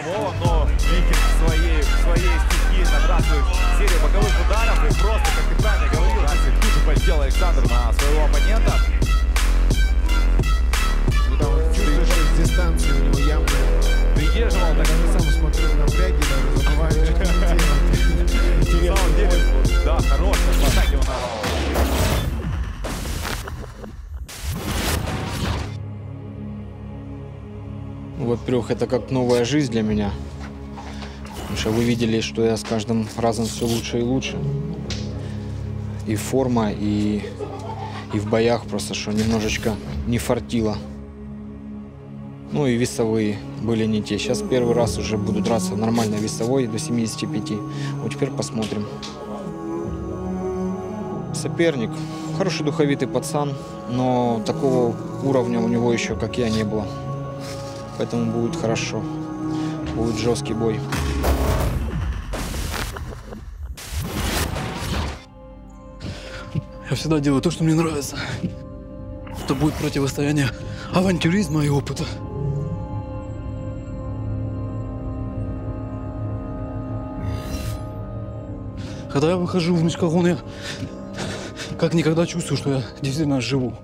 Вова, но Викин в своей стихии набрасывает серию боковых ударов и просто, как ты правильно говорил, тут же полетел Александр на своего оппонента. Ну, там чувствуешь, что с дистанции у него явно Придерживал, так я сам смотрю на бляги, даже забываю, что делать. на самом деле, да, хорошая в атаке у нас. Во-первых, это как новая жизнь для меня. Потому что вы видели, что я с каждым разом все лучше и лучше. И форма, и в боях просто, что немножечко не фартило. Ну и весовые были не те. Сейчас первый раз уже буду драться нормально весовой до 75. Вот теперь посмотрим. Соперник. Хороший духовитый пацан, но такого уровня у него еще, как я, не было. Поэтому будет хорошо. Будет жесткий бой. Я всегда делаю то, что мне нравится. Это будет противостояние авантюризма и опыта. Когда я выхожу в мечкогон, я как никогда чувствую, что я действительно живу.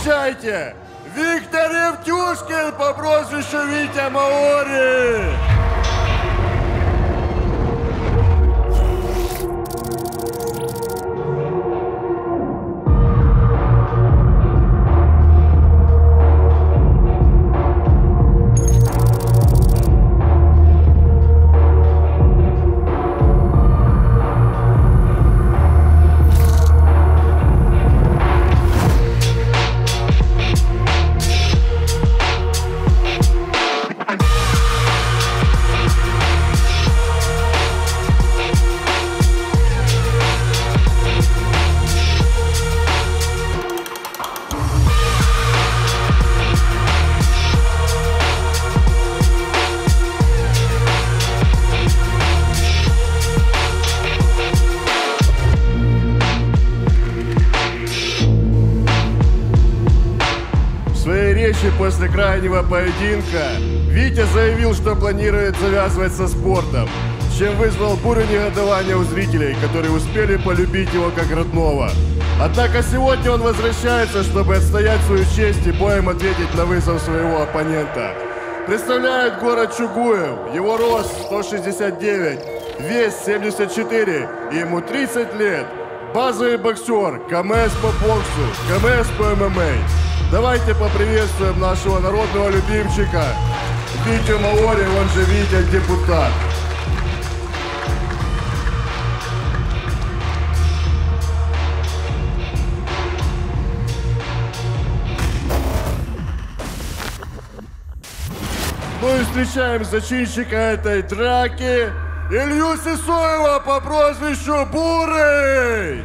Встречайте! Виктор Евтюшкин по прозвищу Витя Маори! После крайнего поединка Витя заявил, что планирует завязывать со спортом, чем вызвал бурю негодования у зрителей, которые успели полюбить его как родного. Однако сегодня он возвращается, чтобы отстоять свою честь и боем ответить на вызов своего оппонента. Представляет город Чугуев, его рост 169, вес 74, и ему 30 лет. Базовый боксер, КМС по боксу, КМС по ММА. Давайте поприветствуем нашего народного любимчика Витю Маори, он же Витя Депутат. Ну и встречаем зачинщика этой драки Илью Сысоева по прозвищу Бурый.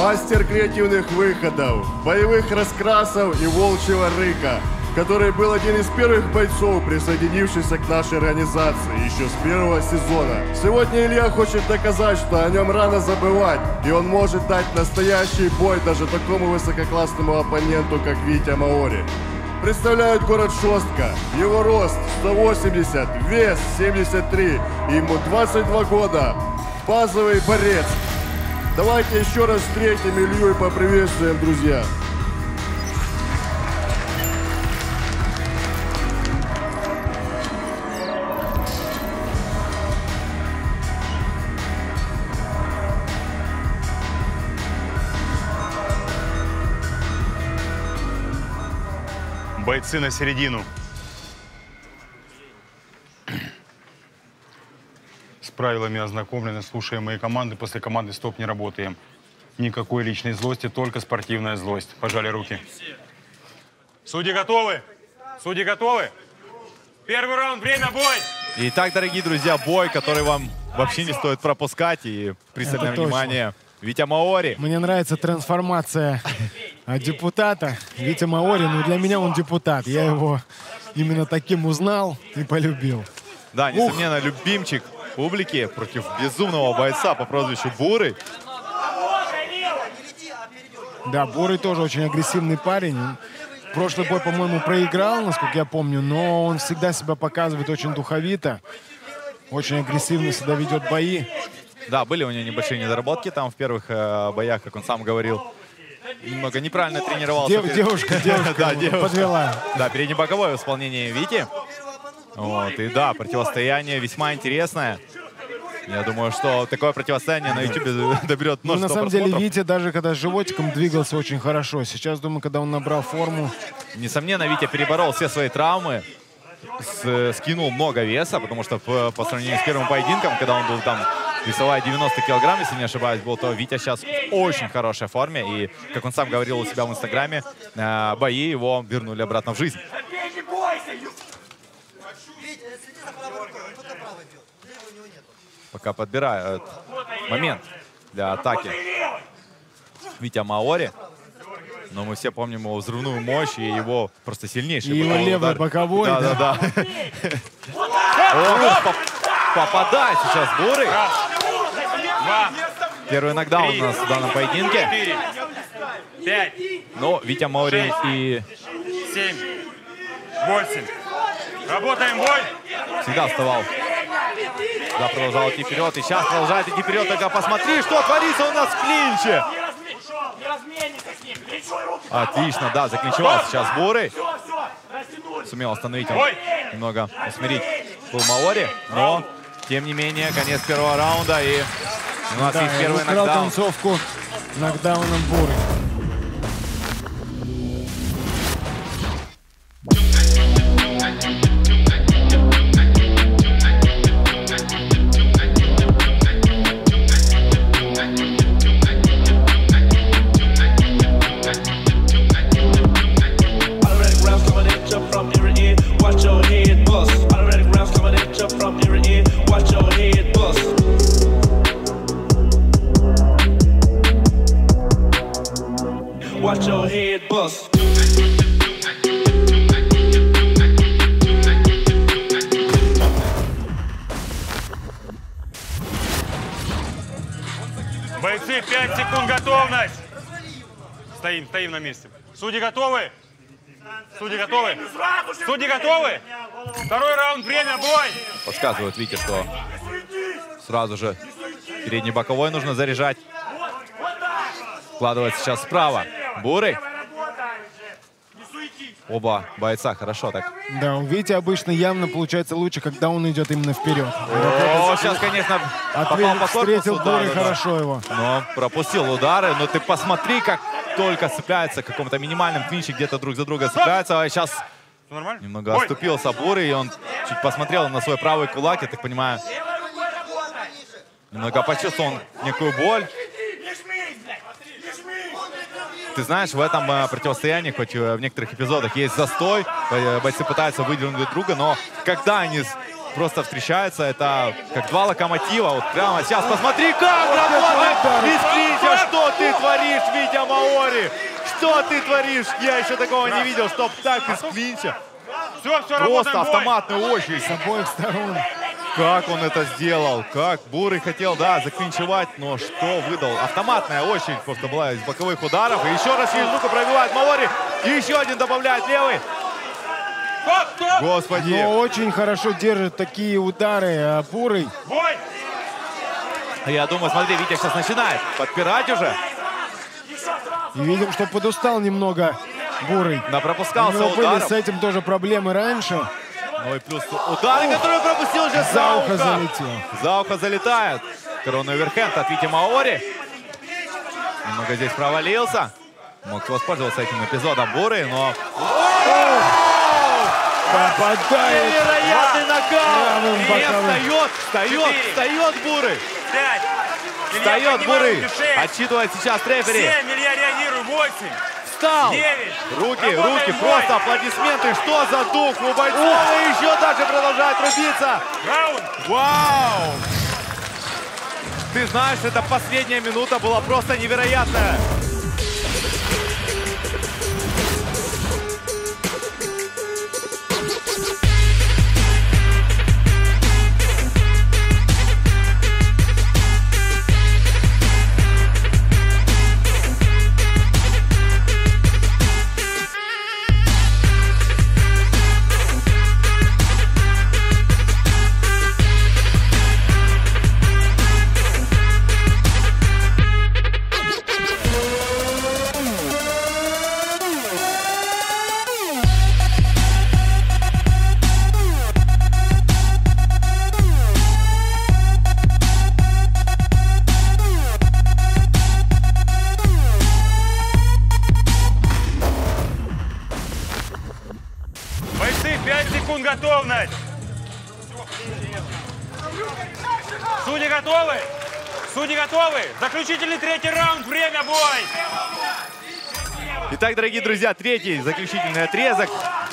Мастер креативных выходов, боевых раскрасов и волчьего рыка, который был один из первых бойцов, присоединившихся к нашей организации еще с первого сезона. Сегодня Илья хочет доказать, что о нем рано забывать, и он может дать настоящий бой даже такому высококлассному оппоненту, как Витя Маори. Представляют город Шостка. Его рост 180, вес 73, ему 22 года. Базовый борец. Давайте еще раз встретим Илью и поприветствуем, друзья. Бойцы на середину. С правилами ознакомлены, слушаем мои команды. После команды стоп не работаем. Никакой личной злости, только спортивная злость. Пожали руки. Судьи готовы? Судьи готовы? Первый раунд, время, бой! Итак, дорогие друзья, бой, который вам вообще не стоит пропускать. И пристальное внимание. Витя Маори. Мне нравится трансформация депутата. Витя Маори, ну для меня он депутат. Я его именно таким узнал и полюбил. Да, несомненно, любимчик публики против безумного бойца по прозвищу Бурый. Да, Бурый тоже очень агрессивный парень. Прошлый бой, по-моему, проиграл, насколько я помню, но он всегда себя показывает очень духовито. Очень агрессивно всегда ведет бои. Да, были у него небольшие недоработки там в первых боях, как он сам говорил. Немного неправильно тренировался. Девушка подвела. Да, переднебоковое в исполнении Вити. Вот, и да, противостояние весьма интересное. Я думаю, что такое противостояние на YouTube доберет множество на самом просмотров. деле, Витя даже когда с животиком двигался очень хорошо. Сейчас, думаю, когда он набрал форму... Несомненно, Витя переборол все свои травмы. Скинул много веса, потому что по сравнению с первым поединком, когда он был там весовая 90 килограмм, если не ошибаюсь, был, то Витя сейчас в очень хорошей форме. И, как он сам говорил у себя в Инстаграме, бои его вернули обратно в жизнь. Пока подбирают момент для атаки Витя Маори. Но мы все помним его взрывную мощь и его просто сильнейший и его левый удар. Боковой. Да. Попадает сейчас Бурый. Первый нокдаун у нас в данном поединке. 5. Но Витя Маори и... 7. 8. Работаем, бой! Всегда вставал. Да, продолжал идти вперед. И сейчас продолжает идти вперед. Только посмотри, что творится у нас в клинче. Отлично, да, заклинчевал сейчас Бурый. Сумел остановить он, немного усмирить Пул Маори. Но, тем не менее, конец первого раунда. И у нас есть первый нокдаун. Концовку нокдауном Бурый. Watch your head bust. Бойцы, 5 секунд, готовность. Стоим на месте. Судьи готовы? Судьи готовы? Судьи готовы? Второй раунд, время, бой! Подсказывают Вите, что сразу же передний боковой нужно заряжать. Вкладывает сейчас справа. Бурый. Оба бойца хорошо так. Да, у Вити обычно явно получается лучше, когда он идет именно вперед. О, сейчас, конечно, попал по встретил корпусу, Бурый хорошо его. Но пропустил удары. Но ты посмотри, как только цепляется в каком-то минимальном клинче, где-то друг за друга цепляются. А сейчас немного оступился Бурый, и он чуть посмотрел на свой правый кулак, я так понимаю. Немного почувствовал некую боль. Ты знаешь, в этом противостоянии, хоть в некоторых эпизодах есть застой, бойцы пытаются выдернуть друг друга, но когда они просто встречаются. Это как два локомотива. Вот прямо сейчас посмотри, как работает из клинча. Что ты творишь, Витя Маори? Что ты творишь? Я еще такого не видел, чтоб так из клинча. Все, Просто автоматная очередь. С обоих сторон. Как он это сделал? Как Бурый хотел, да, заклинчевать, но что выдал? Автоматная очередь просто была из боковых ударов. И еще раз через руку пробивает Маори. И еще один добавляет левый. Господи. Но очень хорошо держит такие удары Бурый. Я думаю, смотри, Витя сейчас начинает подпирать уже. И видим, что подустал немного Бурый. Да, пропускался У него были ударом. с этим тоже проблемы раньше. Ну и плюс удары, которые пропустил уже За ухо залетел. За ухо залетает. Коронный оверхенд от Вити Маори. Немного здесь провалился. Мог воспользоваться этим эпизодом Бурый, но... Попадает. Невероятный нокаут. И боковым. встает Бурый. Встает Бурый. Отсчитывает сейчас рефери. 7, Илья, реагируй, 8. Встал. 9. Руки, просто аплодисменты. Что за дух у бойцов? И еще дальше продолжает рубиться. Раунд. Вау! Ты знаешь, эта последняя минута была просто невероятная. Бойцы, 5 секунд готовность. Судьи готовы? Судьи готовы? Заключительный третий раунд. Время, бой! Итак, дорогие друзья, третий заключительный отрезок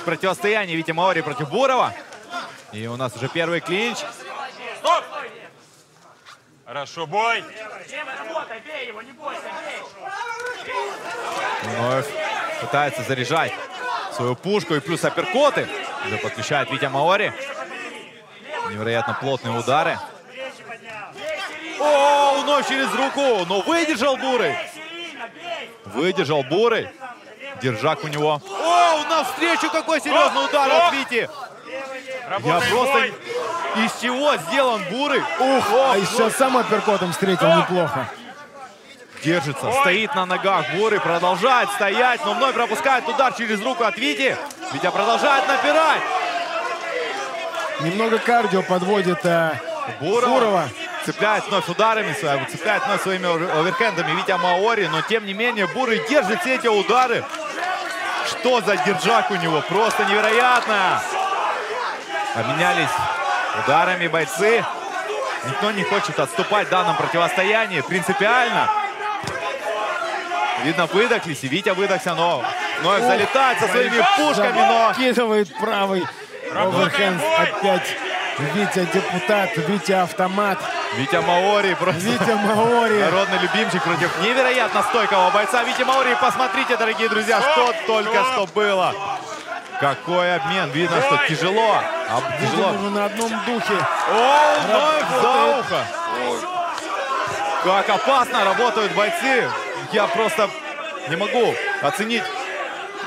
противостояния Вити Маори против Бурова. И у нас уже первый клинч. Стоп! Хорошо, бой. Вновь пытается заряжать свою пушку и плюс апперкоты. Уже подключает Витя Маори. Невероятно плотные удары. О, вновь через руку. Но выдержал Бурый. Выдержал Бурый. Держак у него. О, навстречу какой серьезный удар от Вити. Я просто... Из чего сделан Бурый? Ух, А еще сам апперкотом встретил неплохо. держится, стоит на ногах. Бурый продолжает стоять, но вновь пропускает удар через руку от Вити. Витя продолжает напирать. Немного кардио подводит Бурова. Цепляет вновь ударами, цепляет вновь своими оверхендами Витя Маори, но тем не менее Бурый держит все эти удары. Что за держак у него? Просто невероятно. Обменялись ударами бойцы. Никто не хочет отступать в данном противостоянии. Принципиально. Видно, выдохлись, и Витя выдохся, но вновь залетает со своими пушками, но... Закидывает правый оверхенд опять. Витя депутат, Витя автомат. Витя Маори просто... Витя Маори. Народный любимчик против невероятно стойкого бойца Вити Маори. Посмотрите, дорогие друзья, что только что было. Какой обмен. Видно, что тяжело. Тяжело. Видим уже на одном духе. О, вновь за ухо. Как опасно работают бойцы. Я просто не могу оценить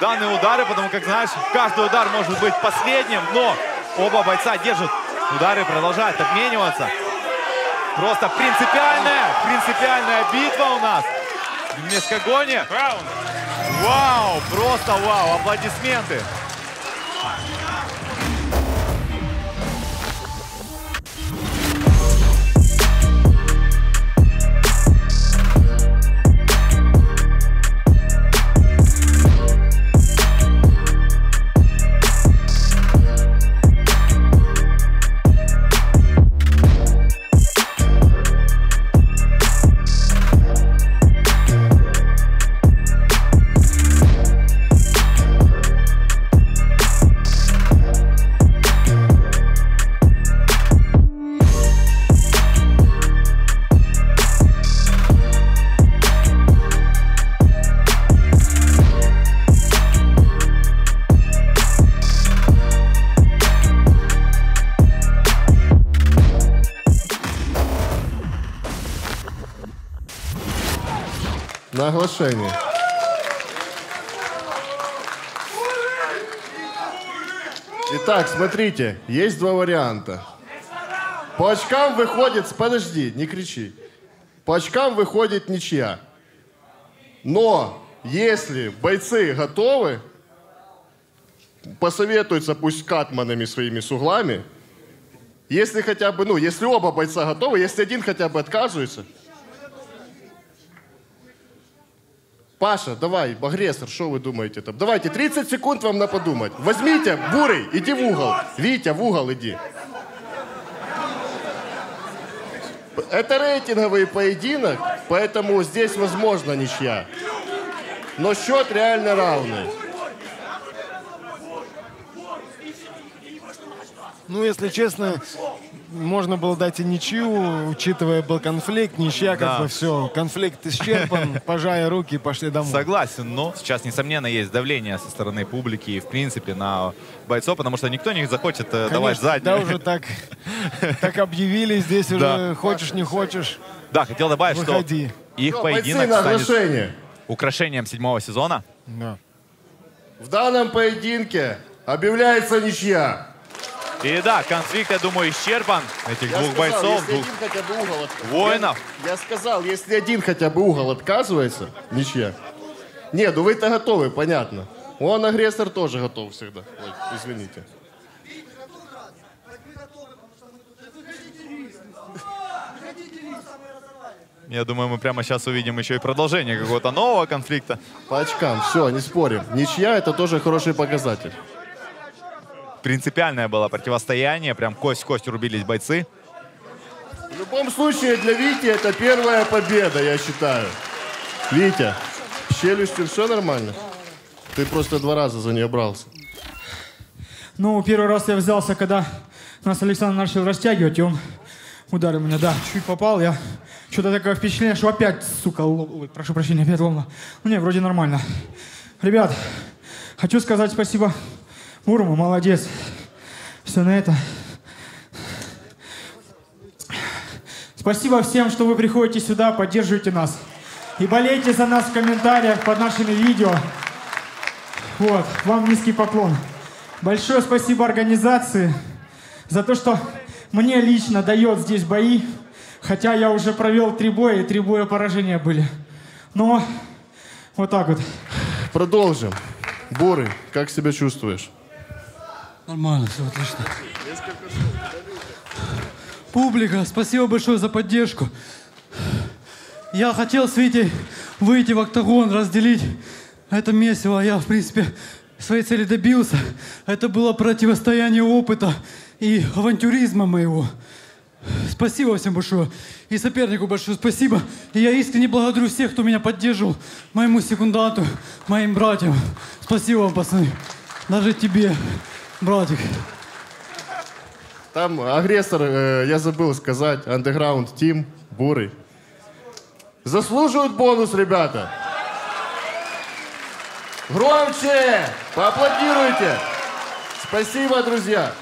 данные удары, потому как, знаешь, каждый удар может быть последним, но оба бойца держат удары, продолжают обмениваться. Просто принципиальная битва у нас в Мешкогоне. Вау, просто вау, аплодисменты. на оглашение. Итак, смотрите, есть два варианта. По очкам выходит... Подожди, не кричи. По очкам выходит ничья. Но если бойцы готовы, посоветуются пусть с катманами своими с углами, если хотя бы, ну, если оба бойца готовы, если один хотя бы отказывается. Паша, давай, агрессор, что вы думаете там? Давайте, 30 секунд вам на подумать. Возьмите, Бурый, иди в угол. Витя, в угол иди. Это рейтинговый поединок, поэтому здесь возможно ничья. Но счет реально равный. Ну, если честно, можно было дать и ничью, учитывая был конфликт, ничья, как бы все, конфликт исчерпан, пожали руки и пошли домой. Согласен, но сейчас, несомненно, есть давление со стороны публики и, в принципе, на бойцов, потому что никто не захочет давать заднюю. Да, уже так объявили, здесь уже хочешь, не хочешь. Да, хотел добавить, выходи. Что их поединок станет украшением 7-го сезона. Да. В данном поединке объявляется ничья. И да, конфликт, я думаю, исчерпан этих двух бойцов, двух воинов. Я сказал, если один хотя бы угол отказывается, ничья. Нет, ну вы-то готовы, понятно. Он, агрессор, тоже готов всегда. Ой, извините. Я думаю, мы прямо сейчас увидим еще и продолжение какого-то нового конфликта. По очкам, все, не спорим. Ничья — это тоже хороший показатель. Принципиальное было противостояние, прям кость в кость рубились бойцы. В любом случае, для Вити это первая победа, я считаю. Витя, с челюстью все нормально? Ты просто 2 раза за нее брался. Ну, первый раз я взялся, когда нас Александр начал растягивать, и он ударил меня, да, чуть попал, я что-то такое впечатление, что опять, сука, ой, прошу прощения, опять ломно. Ну, не, вроде нормально. Ребят, хочу сказать спасибо Мурому, молодец. Все на это. Спасибо всем, что вы приходите сюда, поддерживаете нас. И болейте за нас в комментариях под нашими видео. Вот, вам низкий поклон. Большое спасибо организации за то, что мне лично дает здесь бои. Хотя я уже провел 3 боя, и 3 боя поражения были. Но вот так вот. Продолжим. Бурый, как себя чувствуешь? Нормально, все отлично. Публика, спасибо большое за поддержку. Я хотел с Витей выйти в октагон, разделить это месиво. Я, в принципе, своей цели добился. Это было противостояние опыта и авантюризма моего. Спасибо всем большое. И сопернику большое спасибо. И я искренне благодарю всех, кто меня поддерживал. Моему секунданту, моим братьям. Спасибо вам, пацаны. Даже тебе, братик. Там агрессор, я забыл сказать, Underground Team, Бурый. Заслуживают бонус, ребята. Громче! Поаплодируйте! Спасибо, друзья!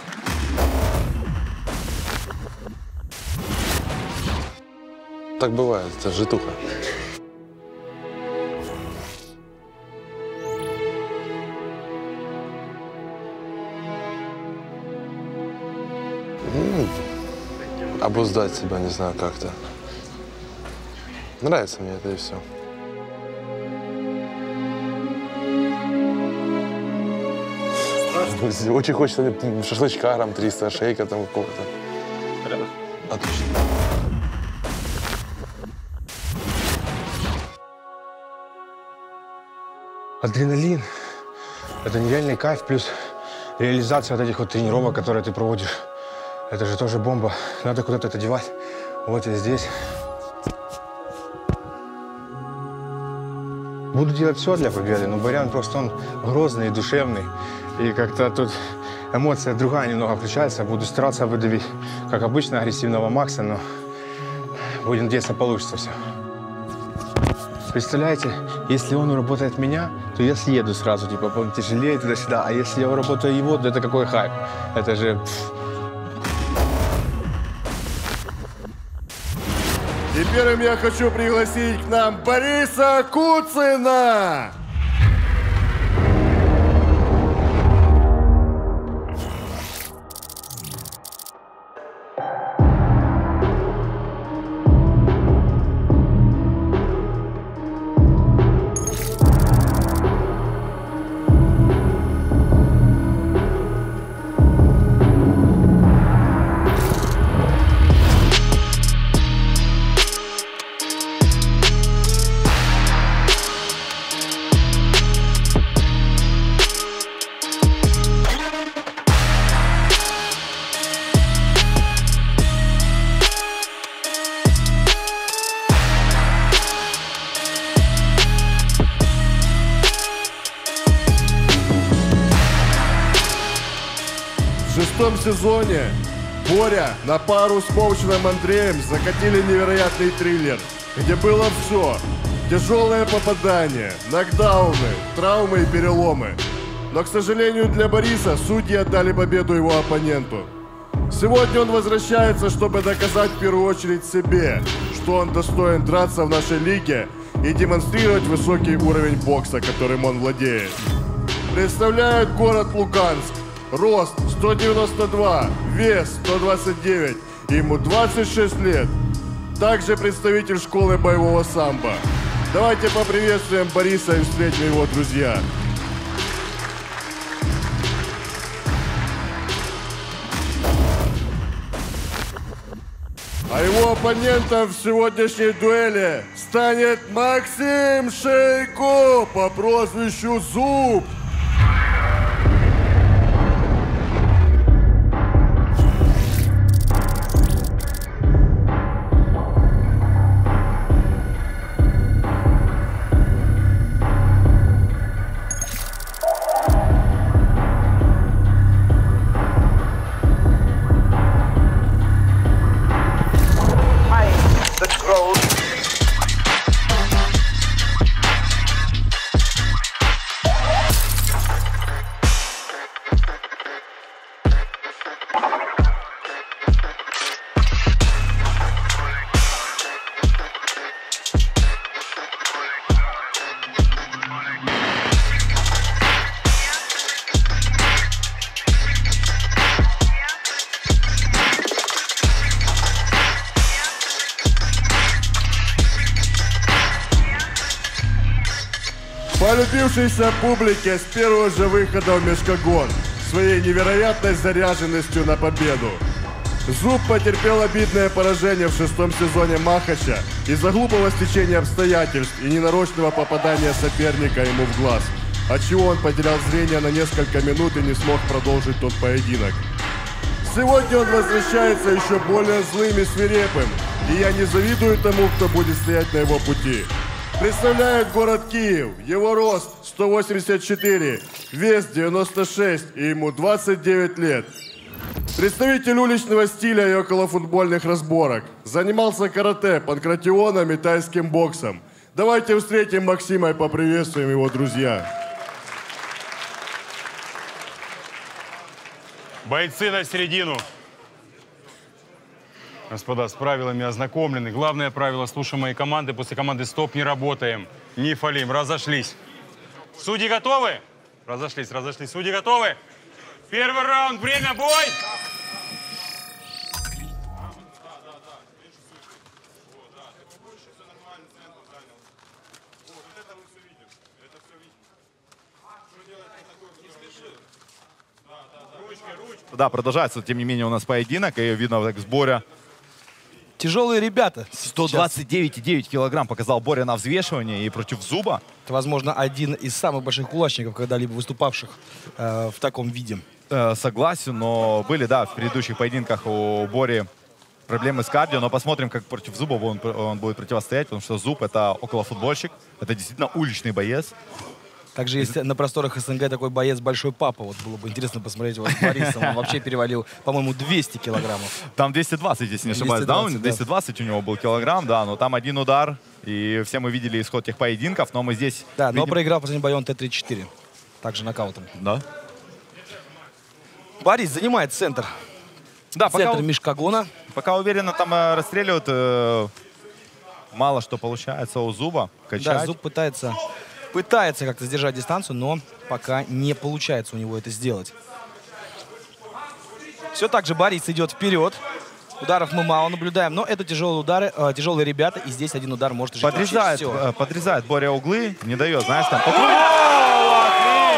Так бывает, это житуха. Обуздать себя, не знаю, как-то. Нравится мне это и все. Очень хочется мне шашлычка, там 300 шейка там какого-то. Отлично. Адреналин – это нереальный кайф, плюс реализация вот этих вот тренировок, которые ты проводишь. Это же тоже бомба. Надо куда-то это девать. Вот я здесь. Буду делать все для победы, но Барян просто он грозный и душевный. И как-то тут эмоция другая немного включается. Буду стараться выдавить, как обычно, агрессивного Макса, но будем надеяться, получится все. Представляете, если он уработает меня, то я съеду сразу, типа, он тяжелее туда-сюда. А если я уработаю его, то это какой хайп. Это же... И первым я хочу пригласить к нам Бориса Куцина. В шестом сезоне Боря на пару с Моученом Андреем закатили невероятный триллер, где было все. Тяжелые попадания, нокдауны, травмы и переломы. Но, к сожалению, для Бориса судьи отдали победу его оппоненту. Сегодня он возвращается, чтобы доказать в первую очередь себе, что он достоин драться в нашей лиге и демонстрировать высокий уровень бокса, которым он владеет. Представляет город Луганск. Рост 192, вес 129, ему 26 лет. Также представитель школы боевого самбо. Давайте поприветствуем Бориса и встретим его, друзья. А его оппонентом в сегодняшней дуэли станет Максим Шейко по прозвищу Зуб. Полюбившейся публике с первого же выхода в Мешкогон своей невероятной заряженностью на победу. Зуб потерпел обидное поражение в шестом сезоне Махача из-за глупого стечения обстоятельств и ненарочного попадания соперника ему в глаз, отчего он потерял зрение на несколько минут и не смог продолжить тот поединок. Сегодня он возвращается еще более злым и свирепым, и я не завидую тому, кто будет стоять на его пути. Представляет город Киев, его рост 184, вес 96 и ему 29 лет. Представитель уличного стиля и околофутбольных разборок. Занимался карате, панкратионом и тайским боксом. Давайте встретим Максима и поприветствуем его, друзья. Бойцы на середину. Господа, с правилами ознакомлены. Главное правило — слушаем мои команды. После команды «Стоп» не работаем. Не фалим. Разошлись. Судьи готовы? Разошлись. Судьи готовы? Первый раунд. Время, бой! Да, продолжается, тем не менее, у нас поединок. И видно, так с Боря. Тяжелые ребята. 129,9 килограмм показал Боря на взвешивании и против Зуба. Это, возможно, один из самых больших кулачников, когда-либо выступавших в таком виде. Согласен, но были, да, в предыдущих поединках у Бори проблемы с кардио, но посмотрим, как против Зуба он будет противостоять, потому что Зуб — это околофутбольщик, это действительно уличный боец. Также есть на просторах СНГ такой боец Большой Папа. Вот было бы интересно посмотреть его с Борисом. Он вообще перевалил, по-моему, 200 килограммов. Там 220, если не ошибаюсь. 220 у него был килограмм, да, но там один удар. И все мы видели исход тех поединков, но мы здесь... Да, видим... но проиграл в последний бой он Т-34. Также нокаутом. Да. Борис занимает центр. Да, центр Мешкогона. Пока уверенно там расстреливают мало что получается у Зуба. Качать. Да, Зуб пытается как-то сдержать дистанцию, но пока не получается у него это сделать. Все так же Борис идет вперед. Ударов мы мало наблюдаем, но это тяжелые удары, тяжелые ребята, и здесь один удар может уже подрезает Боря углы, не дает, знаешь, там...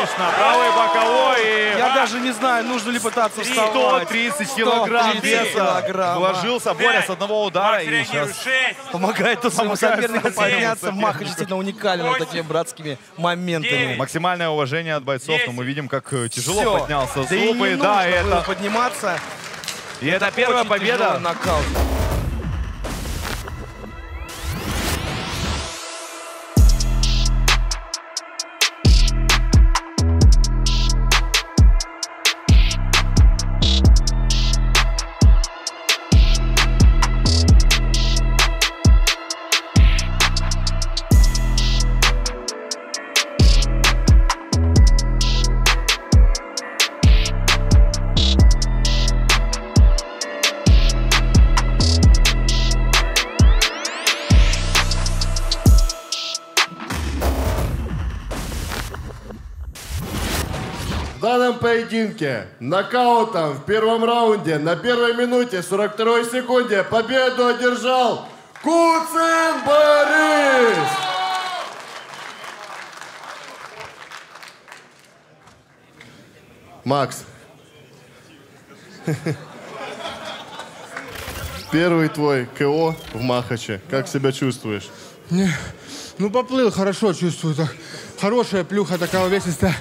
Отлично, правый боковой. Я даже не знаю, нужно ли пытаться вставать. 130 килограмм веса. Вложился Боря с одного удара и сейчас помогает тут своему сопернику подняться. Махач действительно уникален вот такими братскими моментами. Максимальное уважение от бойцов, но мы видим, как тяжело поднялся Зуб. Да и не нужно было подниматься. И это первая победа. Нокаут. В данном поединке нокаутом в первом раунде на первой минуте 42 секунде победу одержал Куцин Борис. Макс, первый твой КО в Махаче. Как себя чувствуешь? Ну, поплыл, хорошо чувствую. Так. Хорошая плюха такая увесистая.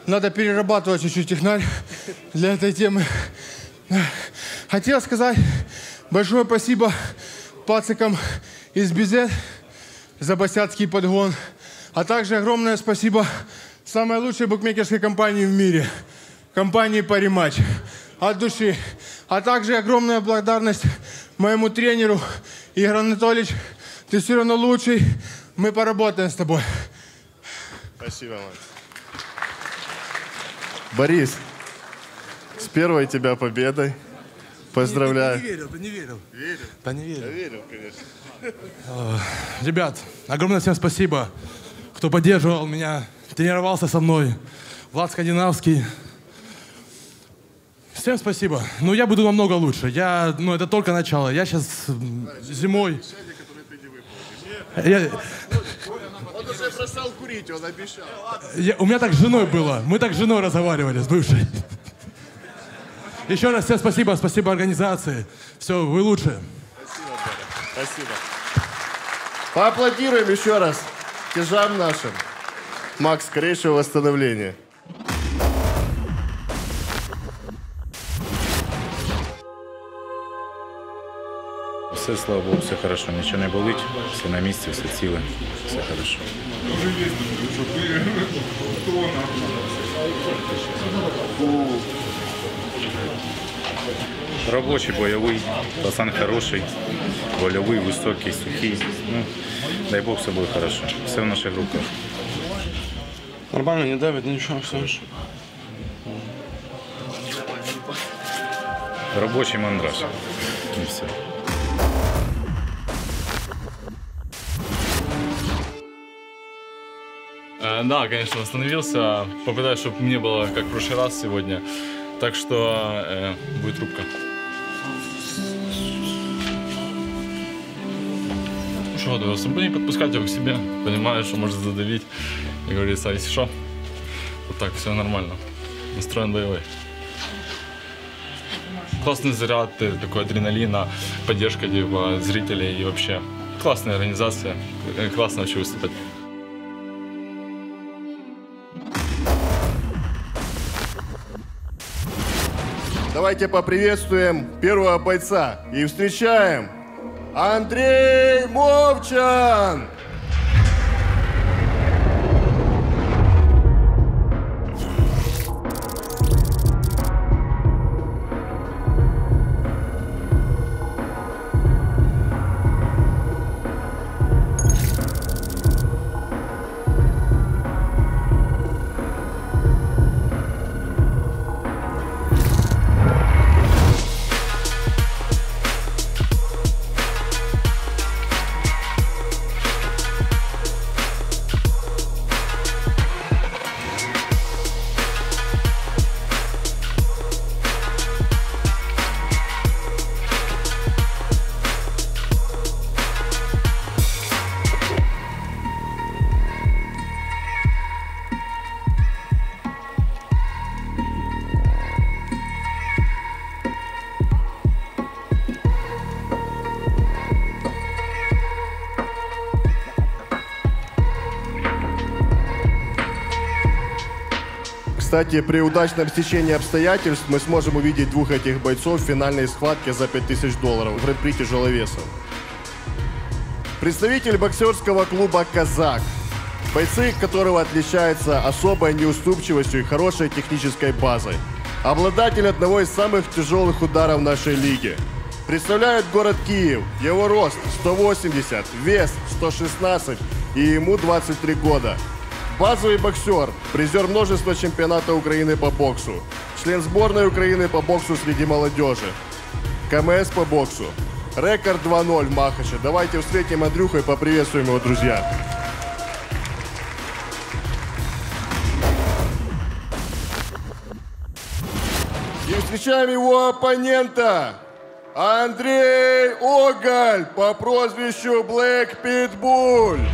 Надо перерабатывать чуть-чуть технарь для этой темы. Хотел сказать большое спасибо пацикам из Безе за босяцкий подгон. А также огромное спасибо самой лучшей букмекерской компании в мире. Компании «Париматч». От души. А также огромная благодарность моему тренеру Игорь Анатольевич. Ты все равно лучший. Мы поработаем с тобой. Спасибо, Макс. Борис, с первой тебя победой. Поздравляю. Ты не верил. Верил? Да не верил. Я верил, конечно. Ребят, огромное всем спасибо, кто поддерживал меня, тренировался со мной. Влад Скандинавский. Всем спасибо. Ну, я буду намного лучше. Это только начало. Я сейчас зимой... Он уже бросал курить, он обещал. У меня так с женой было. Мы так с женой разговаривали, с бывшей. Еще раз всем спасибо. Спасибо организации. Все, вы лучшие. Спасибо, Боря. Спасибо. Поаплодируем еще раз тяжам нашим. Макс, скорейшего восстановления. Все, слава Богу, все хорошо, нічого не болить, все на місці, все ціле, все хорошо. Робочий, бойовий, пацан хороший, вольовий, високий, сухий. Ну, дай Бог, все буде хорошо. Все в наших руках. Нормально, не давит, ничего, все. Робочий мандраж. И все. Да, конечно, восстановился. Попытаюсь, чтобы не было, как в прошлый раз сегодня. Так что будет рубка. Ну что, да, особо не подпускать его к себе. Понимаю, что может задавить. И говорится, а если что, вот так, все нормально. Настроен боевой. Классный заряд, такой адреналина, поддержка типа, зрителей и вообще. Классная организация, классно вообще выступать. Давайте поприветствуем первого бойца и встречаем Андрей Мовчан. Кстати, при удачном стечении обстоятельств мы сможем увидеть двух этих бойцов в финальной схватке за $5000 в гран-при тяжеловеса. Представитель боксерского клуба «Казак», бойцы которого отличаются особой неуступчивостью и хорошей технической базой. Обладатель одного из самых тяжелых ударов нашей лиги. Представляет город Киев. Его рост 180, вес 116 и ему 23 года. Базовый боксер, призер множества чемпионатов Украины по боксу, член сборной Украины по боксу среди молодежи, КМС по боксу. Рекорд 2-0 в Махаче. Давайте встретим Андрюху и поприветствуем его, друзья. И встречаем его оппонента. Андрей Оголь по прозвищу Black Pitbull.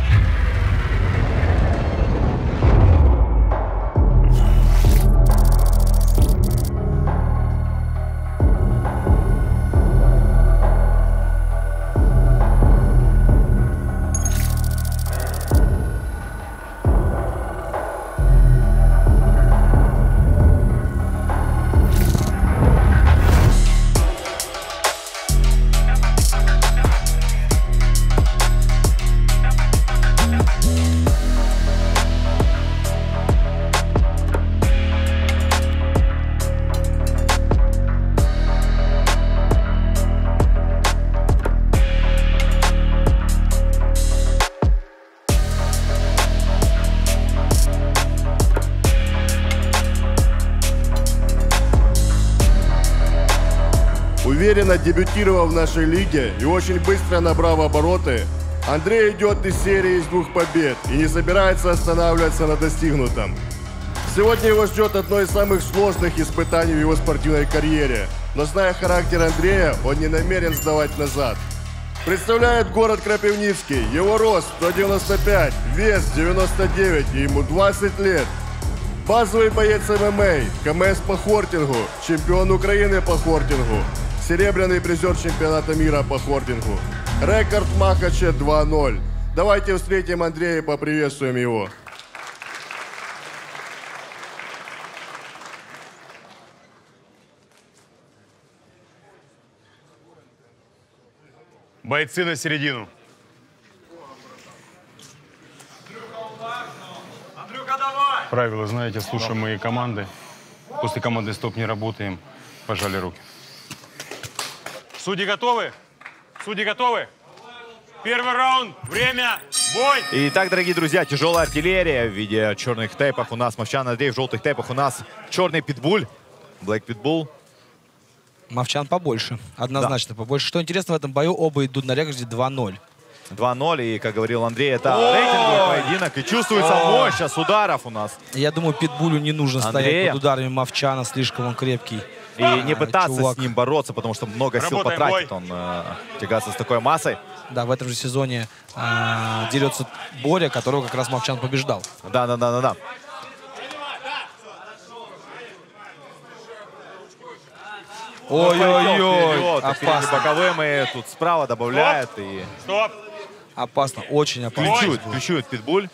Уверенно дебютировав в нашей лиге и очень быстро набрав обороты, Андрей идет из серии из 2 побед и не собирается останавливаться на достигнутом. Сегодня его ждет одно из самых сложных испытаний в его спортивной карьере, но зная характер Андрея, он не намерен сдавать назад. Представляет город Крапивницкий, его рост 195, вес 99 и ему 20 лет. Базовый боец ММА, КМС по хортингу, чемпион Украины по хортингу, серебряный призер чемпионата мира по хортингу. Рекорд в Махаче 2-0. Давайте встретим Андрея и поприветствуем его. Бойцы на середину. Правила знаете, слушаем мои команды. После команды «Стоп» не работаем. Пожали руки. Судьи готовы? Судьи готовы? Первый раунд. Время. Бой. Итак, дорогие друзья, тяжелая артиллерия в виде черных тейпов. У нас Мовчан Андрей, в желтых тейпах у нас черный питбуль. Black Pitbull. Мовчан побольше. Однозначно побольше. Что интересно, в этом бою оба идут на рекорде 2-0. 2-0, и, как говорил Андрей, это рейтинговый поединок, и чувствуется мощь сейчас ударов у нас. Я думаю, Питбулю не нужно стоять под ударами Мовчана, слишком он крепкий. И не пытаться с ним бороться, потому что много сил потратит он тягаться с такой массой. Да, в этом же сезоне дерется Боря, которого как раз Мовчан побеждал. Да. Ой-ой-ой, опасно. Боковым и тут справа добавляет. И... Стоп! Опасно, очень опасно. Ключует Питбуль.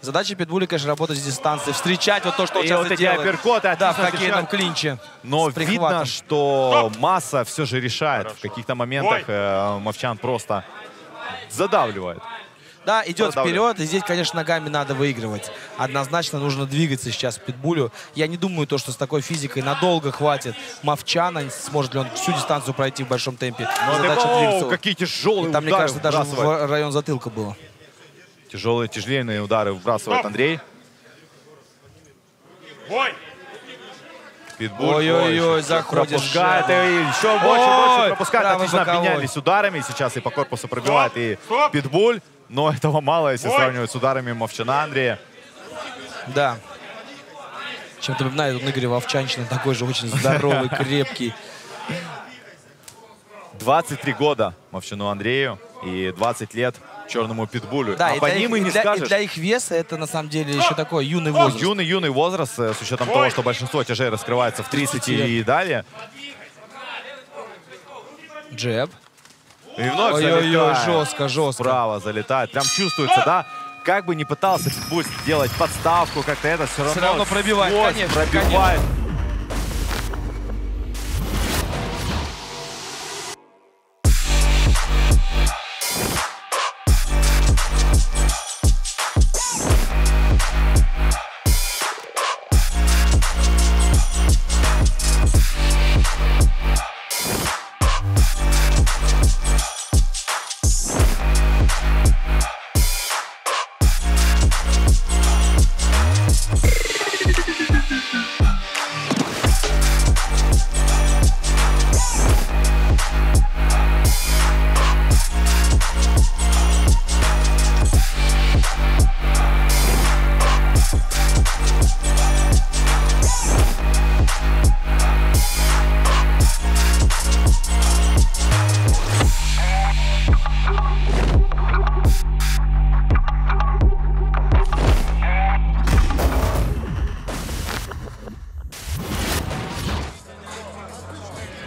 Задача Питбуля, конечно, работать с дистанции, встречать вот то, что он и сейчас вот эти делает. апперкоты, да, в хоккейном клинче. Но видно, что масса все же решает. Хорошо. В каких-то моментах Мовчан просто задавливает. Да, идет вперед, и здесь, конечно, ногами надо выигрывать. Однозначно нужно двигаться сейчас Питбулю. Я не думаю, что с такой физикой надолго хватит Мовчана. Сможет ли он всю дистанцию пройти в большом темпе. Задача двигаться. Какие тяжелые там, мне кажется, даже в район затылка было. Тяжеленные удары вбрасывает Андрей. Бой! Питбуль. Ой-ой-ой, заходит. Пропускает, и еще больше пропускает. Отлично обменялись ударами. Сейчас и по корпусу пробивает и Питбуль. Но этого мало, если сравнивать с ударами Мовчана Андрея. Да. Чем-то напоминает Игоря Вовчанчина, такой же очень здоровый, крепкий. 23 года Мовчану Андрею и 20 лет черному Питбулю. Да, по ним и не скажешь. И для их веса это на самом деле еще такой юный возраст. Юный возраст, с учетом того, что большинство тяжей раскрывается в 30 и далее. Джеб. И вновь ой-ой-ой, жестко. Справа залетает. Прям чувствуется, да? как бы ни пытался Питбуль делать подставку, как-то это все равно пробивает, конечно, пробивает.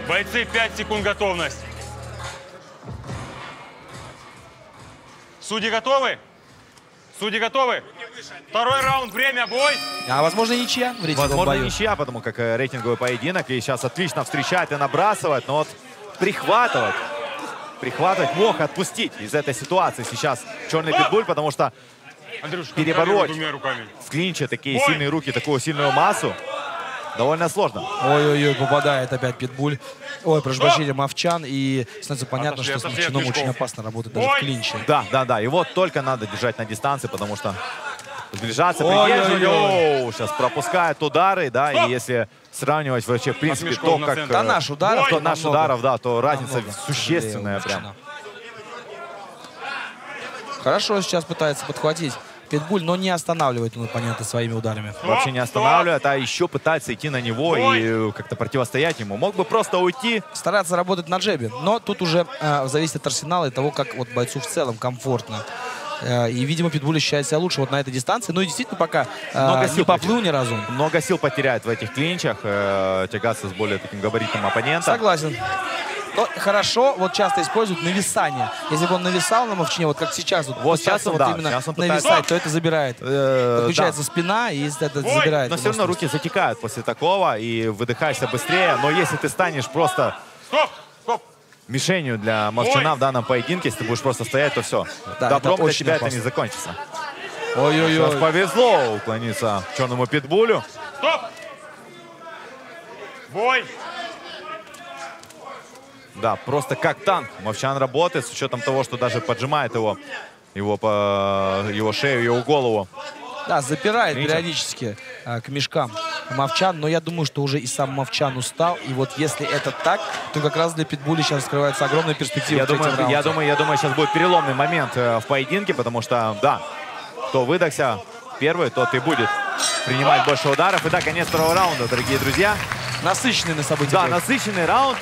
Бойцы, 5 секунд готовность. Судьи готовы? Судьи готовы? Второй раунд, время, бой. А возможно ничья в рейтинговом Возможно бою. ничья, потому как рейтинговый поединок. И сейчас отлично встречает и набрасывает. Но вот прихватывать мог отпустить из этой ситуации сейчас черный Питбуль, потому что Андрюша, перебороть двумя руками. в клинче такие сильные руки, такую сильную массу довольно сложно. Ой-ой-ой, попадает опять Питбуль. Ой, прошу прощения, Мовчан. И становится понятно, что с Мовчаном очень опасно работать даже в клинче. Да. Его только надо держать на дистанции, потому что сближаться, придерживать. Сейчас пропускает удары, да, и если сравнивать вообще, в принципе, то, как... Тоннаж ударов, тоннаж ударов, да, то разница существенная прям. Хорошо сейчас пытается подхватить Питбуль, но не останавливает он оппонента своими ударами. Вообще не останавливает, а еще пытается идти на него и как-то противостоять ему. Мог бы просто уйти. Стараться работать на джебе, но тут уже зависит от арсенала и того, как вот бойцу в целом комфортно. И, видимо, Питбуль ощущает себя лучше вот на этой дистанции. Ну и действительно пока не поплыл ни разу. Много сил потеряет в этих клинчах, тягаться с более таким габаритным оппонентом. Согласен. Но хорошо, вот часто используют нависание. Если бы он нависал на Мовчине, вот как сейчас, вот сейчас он, вот именно нависать, то это забирает. Подключается спина, и это забирает. Но все равно руки затекают после такого, и выдыхаешься быстрее. Но если ты станешь просто мишенью для Мовчана в данном поединке, если ты будешь просто стоять, то все. Да, добром для очень тебя опасно. это не закончится. Ой-ой-ой. Сейчас повезло уклониться черному Питбулю. Стоп! Бой! Да, просто как танк. Мовчан работает, с учетом того, что даже поджимает его шею, его голову. Да, запирает периодически к мешкам Мовчан, но я думаю, что уже и сам Мовчан устал. И вот если это так, то как раз для Питбуля сейчас раскрывается огромная перспектива. Я думаю, сейчас будет переломный момент в поединке, потому что, да, кто выдохся первый, тот и будет принимать больше ударов. И да, конец второго раунда, дорогие друзья. Насыщенный на события. Да, насыщенный раунд.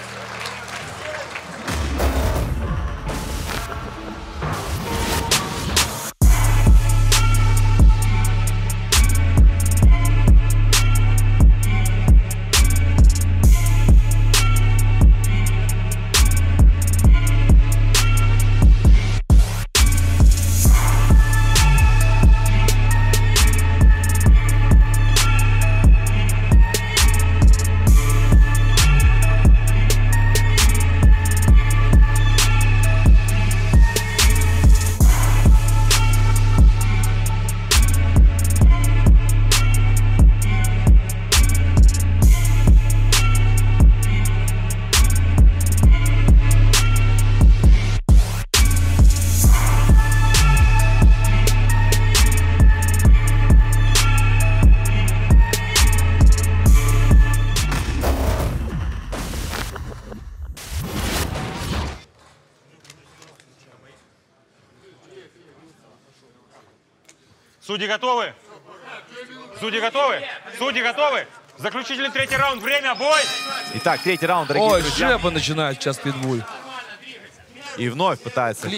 Судьи готовы? Судьи готовы? Судьи готовы? Заключительный третий раунд. Время, бой! Итак, третий раунд, дорогие друзья. Ой, джеба начинает сейчас Питбуль. И вновь пытается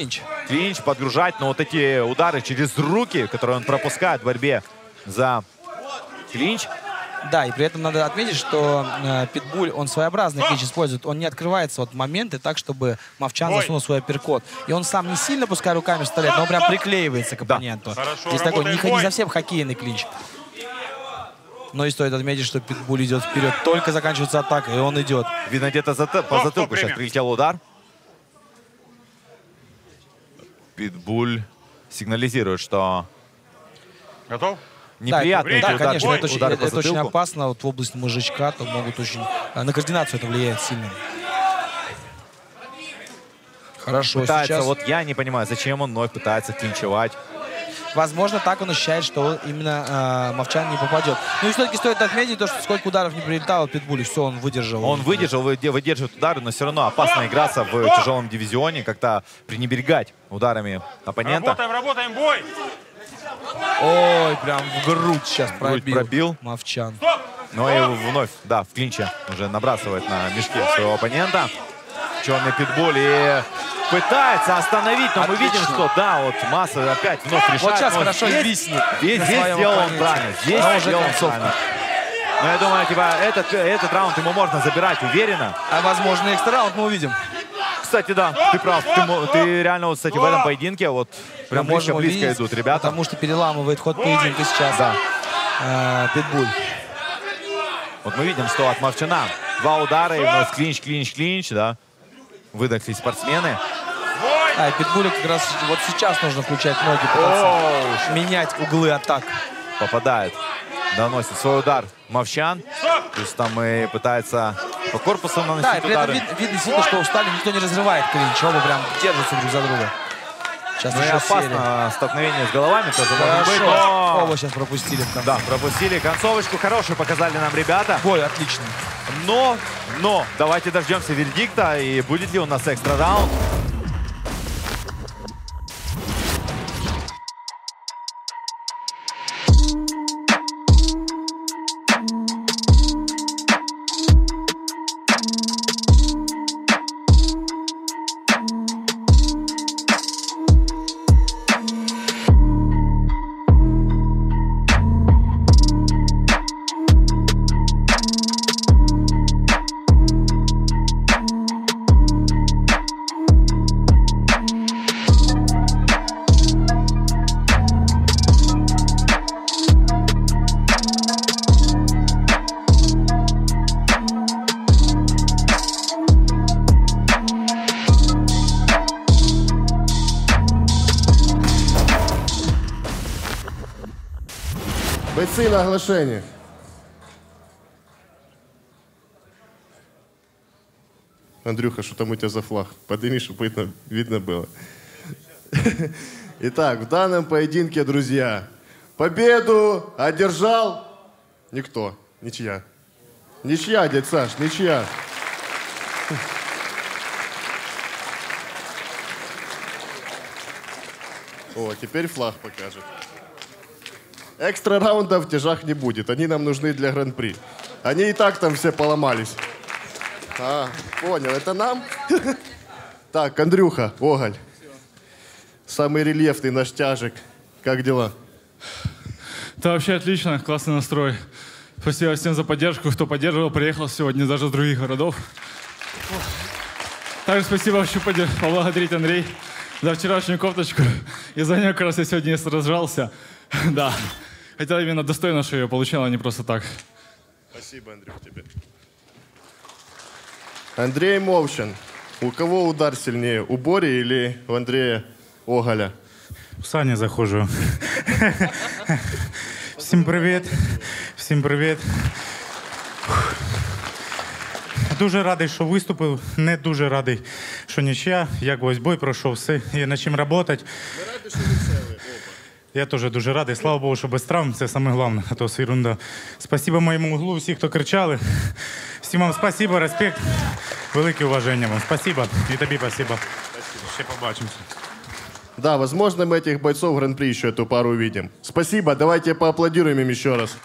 клинч подгружать, но вот эти удары через руки, которые он пропускает в борьбе за клинч, Да, и при этом надо отметить, что Питбуль, он своеобразный клинч использует. Он не открывается вот моменты так, чтобы Мовчан засунул свой апперкот. И он сам не сильно, пускай руками вставляет, но он прям приклеивается к оппоненту. Здесь такой не совсем хоккейный клинч. Но и стоит отметить, что Питбуль идет вперед. Только заканчивается атака, и он идет. Видно, где-то по затылку сейчас прилетел удар. Питбуль сигнализирует, что... Готов? Неприятный да, удар, конечно, это очень опасно. Вот в области мозжечка то могут очень... На координацию это влияет сильно. Хорошо, пытается, сейчас... вот я не понимаю, зачем он вновь пытается клинчевать. Возможно, так он ощущает, что именно Мовчан не попадет. Ну и все-таки стоит отметить то, что сколько ударов не прилетало Питбулю, все, он выдержал. Он выдержал, выдерживает удары, но все равно опасно играться в тяжелом дивизионе, как-то пренебрегать ударами оппонента. Работаем, бой! Ой, прям в грудь сейчас пробил Мовчан. Но и вновь, да, в клинче уже набрасывает на мешки своего оппонента. Черный Питбуль и пытается остановить, но мы видим, что да, вот Масса опять вновь решает. Вот сейчас хорошо виснет. Здесь сделал он правильно. Здесь сделал он правильно. Но я думаю, типа, этот раунд ему можно забирать уверенно. А возможно, экстра раунд мы увидим. Кстати, да, ты прав. Ты реально, вот, кстати, в этом поединке вот прям близко идут ребята. Потому что переламывает ход поединка сейчас. Да. Питбуль. Вот мы видим, что от Мовчана 2 удара, и вновь клинч, да. Выдохли спортсмены. А, и Питбулю как раз вот сейчас нужно включать ноги, пытаться менять углы атак. Попадает. Доносит свой удар Мовчан. То есть там и пытается по корпусу наносить да, и при удары. этом видно сильно, что устали, никто не разрывает клинч. Оба прям держатся друг за друга. Сейчас еще опасно столкновение с головами тоже может быть. Но... Оба сейчас пропустили. Да, пропустили. Концовочку хорошую показали нам ребята. Бой отличный. Но давайте дождемся вердикта. И будет ли у нас экстра раунд? Бойцы на оглашение. Андрюха, что там у тебя за флаг? Подними, чтобы видно было. Итак, в данном поединке, друзья, победу одержал никто. Ничья. Ничья, дядь Саш, ничья. О, теперь флаг покажет. Экстра раундов в тяжах не будет. Они нам нужны для гран-при. Они и так там все поломались. А, понял, это нам? Так, Андрюха, Оголь. Самый рельефный наш тяжик. Как дела? Да, вообще отлично, классный настрой. Спасибо всем за поддержку, кто поддерживал, приехал сегодня даже из других городов. Также спасибо, хочу поблагодарить Андрей за вчерашнюю кофточку. Из-за нее как раз я сегодня сражался. Да, хотел именно достойно, что ее получал, а не просто так. Спасибо, Андрюх, тебе. Андрей Мовчан. У кого удар сильнее, у Бори или у Андрея Оголя? У Сані заходжу. Всім привіт. Всім привіт. Дуже радий, що виступив. Не дуже радий, що нічия. Як ось бой пройшов, все. Є над чим працювати. Ми раді, що ви цілі. Я теж дуже радий. Слава Богу, що без травм. Це саме головне, а то все ерунда. Спасибо моєму углу, всі, хто кричали. Всім вам спасибо, респект. Велике уваження вам. Спасибо. І тобі спасибо. Ще побачимося. Да, возможно, мы этих бойцов в Гран-при еще эту пару увидим. Спасибо, давайте поаплодируем им еще раз.